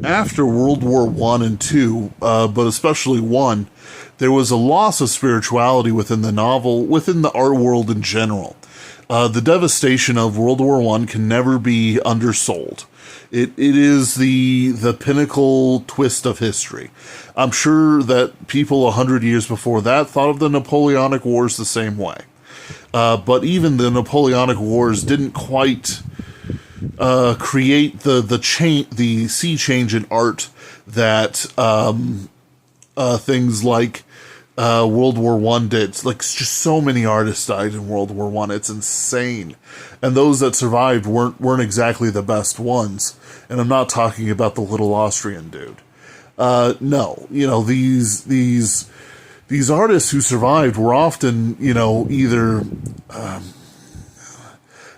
after World War I and II, but especially one, there was a loss of spirituality within the novel, within the art world in general. The devastation of World War I can never be undersold. It is the pinnacle twist of history. I'm sure that people 100 years before that thought of the Napoleonic Wars the same way. But even the Napoleonic Wars didn't quite create the sea change in art that things like World War I did. Like, just so many artists died in World War I. It's insane. And those that survived weren't exactly the best ones. And I'm not talking about the little Austrian dude. No, these artists who survived were often, either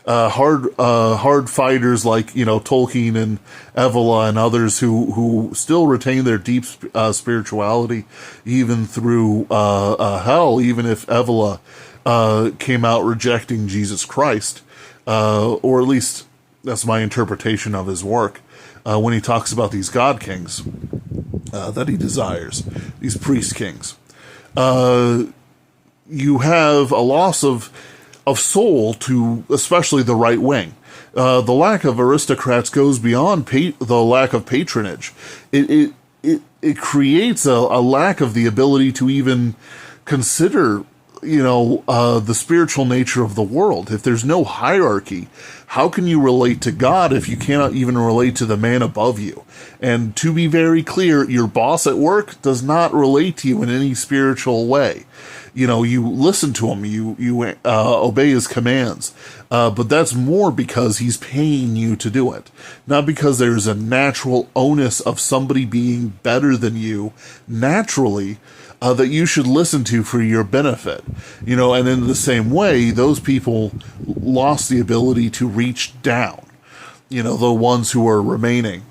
hard fighters like, Tolkien and Evola and others who still retain their deep spirituality even through hell, even if Evola came out rejecting Jesus Christ, or at least that's my interpretation of his work, when he talks about these god kings that he desires, these priest kings. You have a loss of soul to especially the right wing. The lack of aristocrats goes beyond the lack of patronage. It creates a lack of the ability to even consider, the spiritual nature of the world. If there's no hierarchy, how can you relate to God if you cannot even relate to the man above you? And to be very clear, your boss at work does not relate to you in any spiritual way. You listen to him, you obey his commands, but that's more because he's paying you to do it, not because there's a natural onus of somebody being better than you naturally, that you should listen to for your benefit. And in the same way, those people lost the ability to reach down, the ones who are remaining.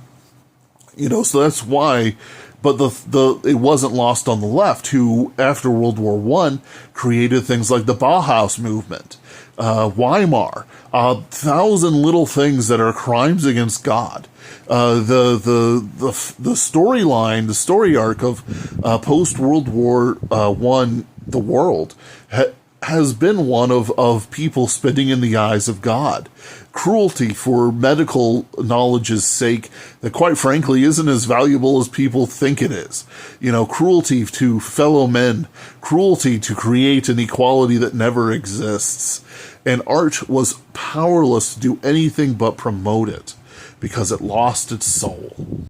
So that's why. But it wasn't lost on the left, who, after World War I, created things like the Bauhaus movement, Weimar, 1,000 little things that are crimes against God. The storyline, the story arc of post World War I, the world has been one of people spitting in the eyes of God. Cruelty for medical knowledge's sake that, quite frankly, isn't as valuable as people think it is. Cruelty to fellow men, cruelty to create an equality that never exists. And art was powerless to do anything but promote it because it lost its soul.